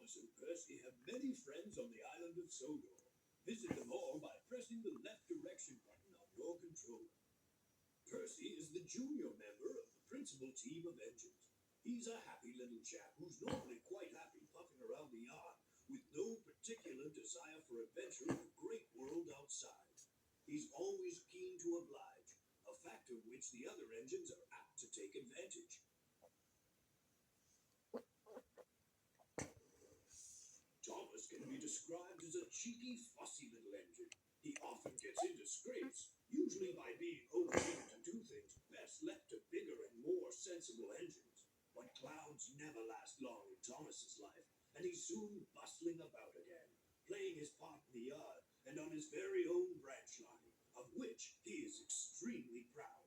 Thomas and Percy have many friends on the island of Sodor. Visit them all by pressing the left direction button on your controller. Percy is the junior member of the principal team of engines. He's a happy little chap who's normally quite happy puffing around the yard with no particular desire for adventure in the great world outside. He's always keen to oblige, a fact of which the other engines are apt to take advantage. Thomas can be described as a cheeky, fussy little engine. He often gets into scrapes, usually by being overeager to do things best left to bigger and more sensible engines. But clouds never last long in Thomas's life, and he's soon bustling about again, playing his part in the yard and on his very own branch line, of which he is extremely proud.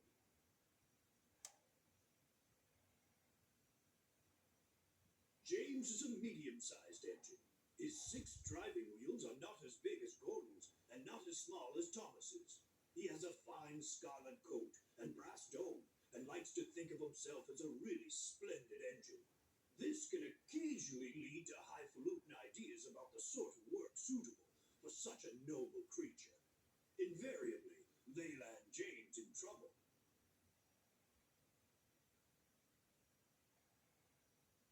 James is a medium-sized engine. His 6 driving wheels are not as big as Gordon's and not as small as Thomas's. He has a fine scarlet coat and brass dome and likes to think of himself as a really splendid engine. This can occasionally lead to highfalutin ideas about the sort of work suitable for such a noble creature. Invariably, they land James in trouble.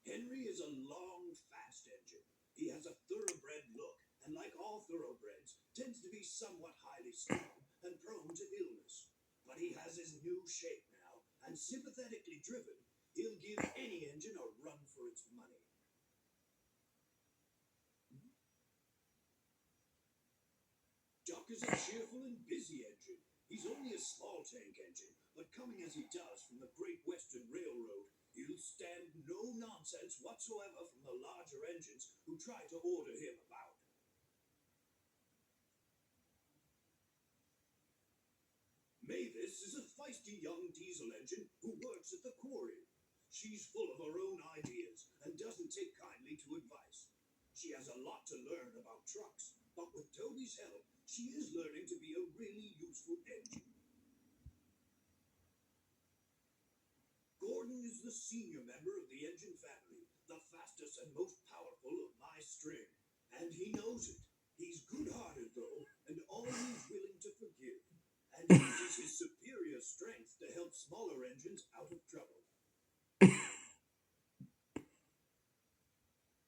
Henry is a long, fast engine. He has a thoroughbred look, and like all thoroughbreds, tends to be somewhat highly strung and prone to illness. But he has his new shape now, and sympathetically driven, he'll give any engine a run for its money. Duck is a cheerful and busy engine. He's only a small tank engine, but coming as he does from the Great Western Railroad, he'll stand no nonsense whatsoever from the larger engines who try to order him about. Mavis is a feisty young diesel engine who works at the quarry. She's full of her own ideas and doesn't take kindly to advice. She has a lot to learn about trucks, but with Toby's help, she is learning to be a really useful engine. Gordon is the senior member of the engine family, the fastest and most powerful of my string, and he knows it. He's good-hearted, though, and always willing to forgive, and uses his superior strength to help smaller engines out of trouble.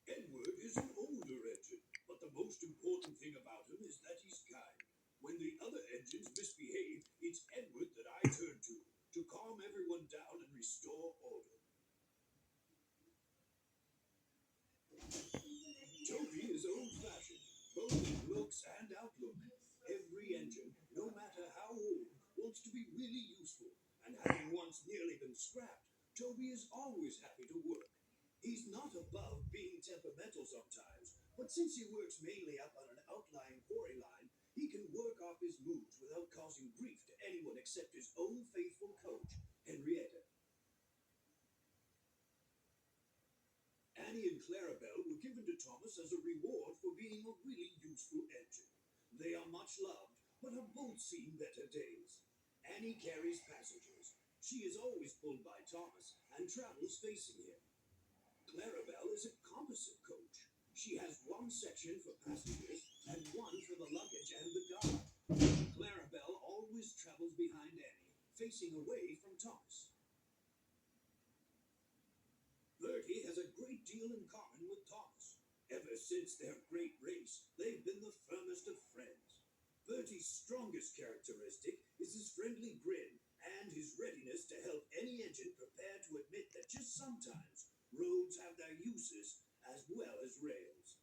Edward is an older engine, but the most important thing about him is that he's kind. When the other engines misbehave, it's Edward that I turn to calm everyone down and restore order. Toby is old-fashioned, both in looks and outlook. Every engine, no matter how old, wants to be really useful, and having once nearly been scrapped, Toby is always happy to work. He's not above being temperamental sometimes, but since he works mainly up on an outlying quarry line, he can work off his moods without causing grief to anyone except his own faithful coach, Henrietta. Annie and Clarabelle were given to Thomas as a reward for being a really useful engine. They are much loved, but have both seen better days. Annie carries passengers. She is always pulled by Thomas and travels facing him. Clarabelle is a composite coach. She has one section for passengers and one for the luggage and the guard. Clarabelle always travels behind Annie, facing away from Thomas. Bertie has a great deal in common with Thomas. Ever since their great race, they've been the firmest of friends. Bertie's strongest characteristic is his friendly grin and his readiness to help any engine prepared to admit that just sometimes roads have their uses as well as rails.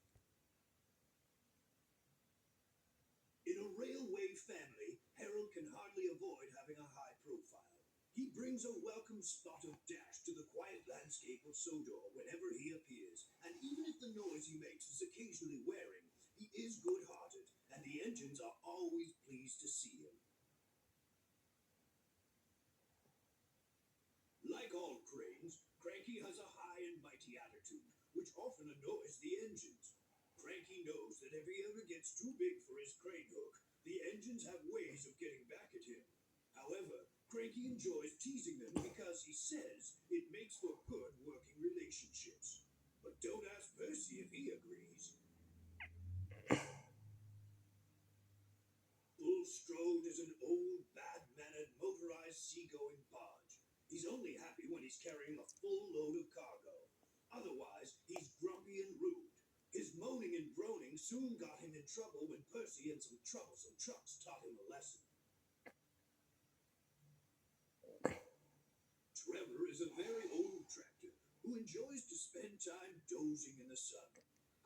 In a railway family, Harold can hardly avoid having a high profile. He brings a welcome spot of dash to the quiet landscape of Sodor whenever he appears, and even if the noise he makes is occasionally wearing, he is good-hearted, and the engines are always pleased to see him. Like all cranes, Cranky has a high and mighty attitude, which often annoys the engines. Cranky knows that if he ever gets too big for his crane hook, the engines have ways of getting back at him. However, Cranky enjoys teasing them because he says it makes for good working relationships. But don't ask Percy if he agrees. only happy when he's carrying a full load of cargo. Otherwise, he's grumpy and rude. His moaning and groaning soon got him in trouble when Percy and some troublesome trucks taught him a lesson. Trevor is a very old tractor who enjoys to spend time dozing in the sun.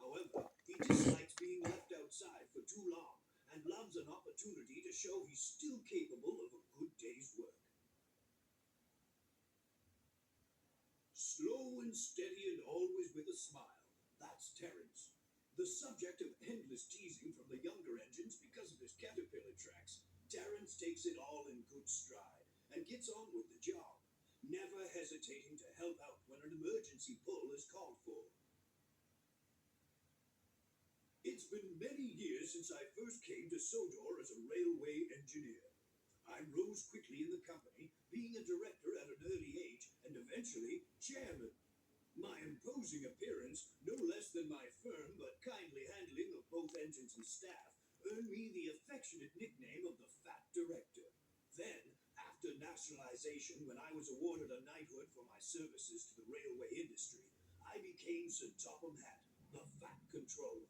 However, he dislikes being left outside for too long and loves an opportunity to show he's still capable of a good day's work. Slow and steady and always with a smile, that's Terence. The subject of endless teasing from the younger engines because of his caterpillar tracks, Terence takes it all in good stride and gets on with the job, never hesitating to help out when an emergency pull is called for. It's been many years since I first came to Sodor as a railway engineer. I rose quickly in the company, being a director at an early age and eventually chairman. My imposing appearance, no less than my firm but kindly handling of both engines and staff, earned me the affectionate nickname of the Fat Director. Then, after nationalization, when I was awarded a knighthood for my services to the railway industry, I became Sir Topham Hatt, the Fat Controller.